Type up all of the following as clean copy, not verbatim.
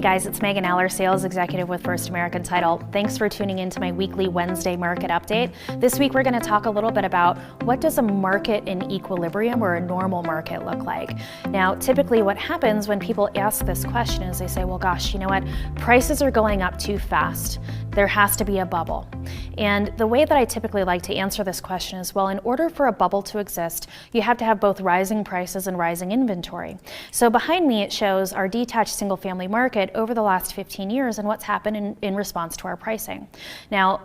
Hey guys, it's Megan Aller, Sales Executive with First American Title. Thanks for tuning in to my weekly Wednesday market update. This week we're going to talk a little bit about what does a market in equilibrium or a normal market look like. Now, typically what happens when people ask this question is they say, well gosh, you know what, prices are going up too fast. There has to be a bubble. And the way that I typically like to answer this question is, well, in order for a bubble to exist, you have to have both rising prices and rising inventory. So behind me it shows our detached single family market over the last 15 years and what's happened in response to our pricing. Now,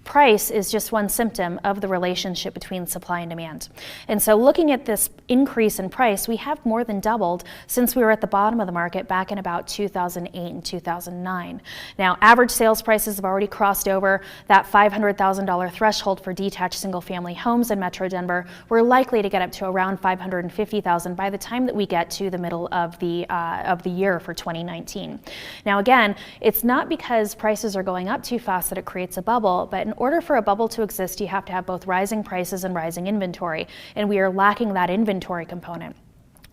price is just one symptom of the relationship between supply and demand. And so looking at this increase in price, we have more than doubled since we were at the bottom of the market back in about 2008 and 2009. Now, average sales prices have already crossed over that $500,000 threshold for detached single-family homes in Metro Denver. We're likely to get up to around $550,000 by the time that we get to the middle of the year for 2019. Now, again, it's not because prices are going up too fast that it creates a bubble, but in order for a bubble to exist, you have to have both rising prices and rising inventory, and we are lacking that inventory component.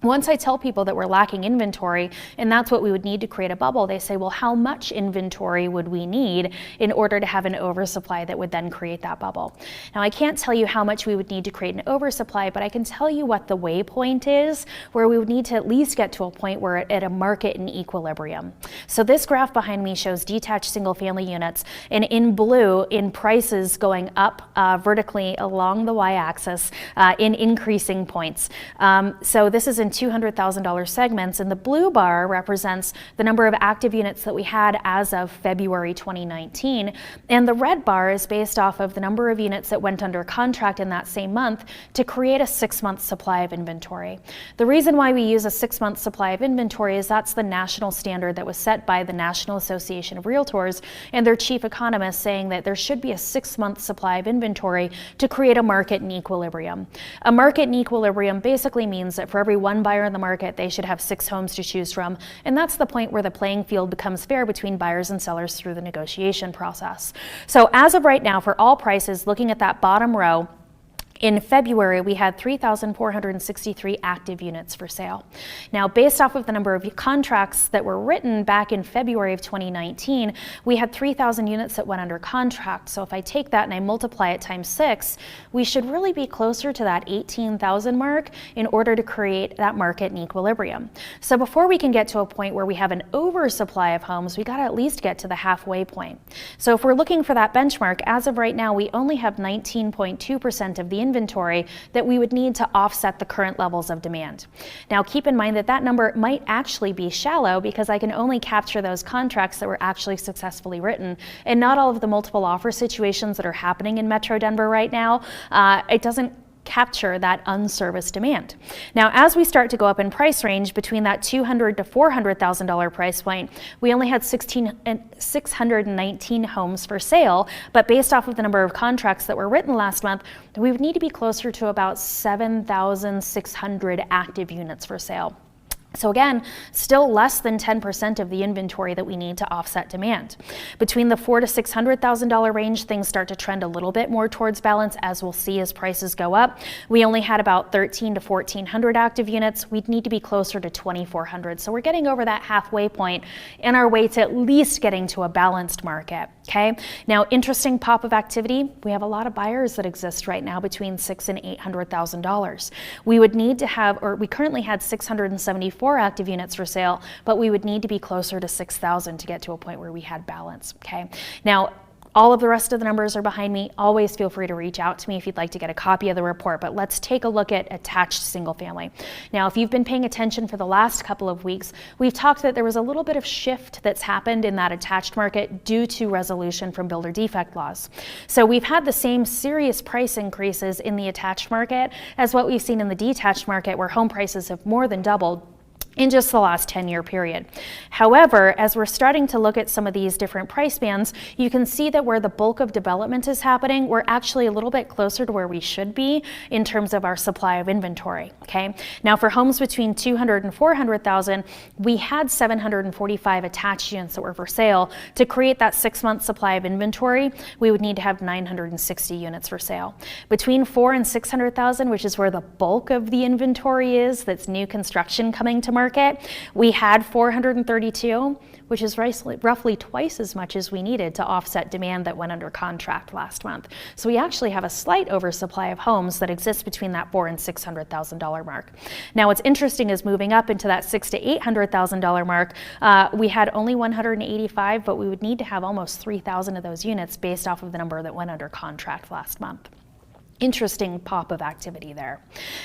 Once I tell people that we're lacking inventory and that's what we would need to create a bubble, they say, well, how much inventory would we need in order to have an oversupply that would then create that bubble? Now, I can't tell you how much we would need to create an oversupply, but I can tell you what the waypoint is, where we would need to at least get to a point where we're at a market in equilibrium. So this graph behind me shows detached single family units, and in blue, in prices going up vertically along the y-axis in increasing points. So this is in $200,000 segments, and the blue bar represents the number of active units that we had as of February 2019, and the red bar is based off of the number of units that went under contract in that same month to create a 6-month supply of inventory. The reason why we use a 6-month supply of inventory is that's the national standard that was set by the National Association of Realtors and their chief economist, saying that there should be a 6-month supply of inventory to create a market in equilibrium. A market in equilibrium basically means that for every one buyer in the market, they should have 6 homes to choose from, and that's the point where the playing field becomes fair between buyers and sellers through the negotiation process. So as of right now, for all prices, looking at that bottom row, in February, we had 3,463 active units for sale. Now, based off of the number of contracts that were written back in February of 2019, we had 3,000 units that went under contract. So if I take that and I multiply it times 6, we should really be closer to that 18,000 mark in order to create that market in equilibrium. So before we can get to a point where we have an oversupply of homes, we got to at least get to the halfway point. So if we're looking for that benchmark, as of right now, we only have 19.2% of the inventory that we would need to offset the current levels of demand. Now, keep in mind that that number might actually be shallow because I can only capture those contracts that were actually successfully written, and not all of the multiple offer situations that are happening in Metro Denver right now. It doesn't capture that unserviced demand. Now, as we start to go up in price range between that $200,000 to $400,000 price point, we only had 619 homes for sale, but based off of the number of contracts that were written last month, we would need to be closer to about 7,600 active units for sale. So again, still less than 10% of the inventory that we need to offset demand. Between the $400,000 to $600,000 range, things start to trend a little bit more towards balance, as we'll see as prices go up. We only had about 1,300 to 1,400 active units. We'd need to be closer to 2,400. So we're getting over that halfway point in our way to at least getting to a balanced market. Okay. Now, interesting pop of activity. We have a lot of buyers that exist right now between $600,000 and $800,000. We would need to have, or we currently had 674 active units for sale, but we would need to be closer to 6,000 to get to a point where we had balance. Okay. Now, all of the rest of the numbers are behind me. Always feel free to reach out to me if you'd like to get a copy of the report, but let's take a look at attached single family. Now, if you've been paying attention for the last couple of weeks, we've talked that there was a little bit of shift that's happened in that attached market due to resolution from builder defect laws. So we've had the same serious price increases in the attached market as what we've seen in the detached market, where home prices have more than doubled in just the last 10-year period. However, as we're starting to look at some of these different price bands, you can see that where the bulk of development is happening, we're actually a little bit closer to where we should be in terms of our supply of inventory. Okay. Now, for homes between 200 and 400,000, we had 745 attached units that were for sale. To create that 6-month supply of inventory, we would need to have 960 units for sale. Between 400,000 and 600,000, which is where the bulk of the inventory is, that's new construction coming to market, market, we had 432, which is roughly twice as much as we needed to offset demand that went under contract last month. So we actually have a slight oversupply of homes that exists between that $400,000 and $600,000 mark. Now what's interesting is moving up into that $600,000 to $800,000 mark, we had only 185, but we would need to have almost 3,000 of those units based off of the number that went under contract last month. Interesting pop of activity there.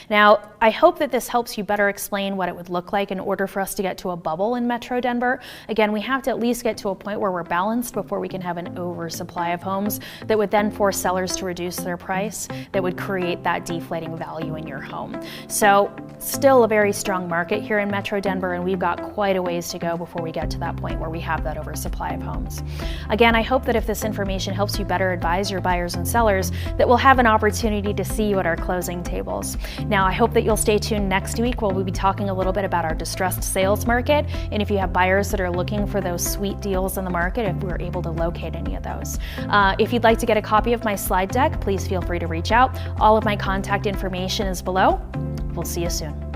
Now, I hope that this helps you better explain what it would look like in order for us to get to a bubble in Metro Denver. Again, we have to at least get to a point where we're balanced before we can have an oversupply of homes that would then force sellers to reduce their price, that would create that deflating value in your home. So, still a very strong market here in Metro Denver, and we've got quite a ways to go before we get to that point where we have that oversupply of homes. Again, I hope that if this information helps you better advise your buyers and sellers, that we'll have an opportunity to see you at our closing tables. Now, I hope that you'll stay tuned next week where we'll be talking a little bit about our distressed sales market, and if you have buyers that are looking for those sweet deals in the market, if we're able to locate any of those. If you'd like to get a copy of my slide deck, please feel free to reach out. All of my contact information is below. We'll see you soon.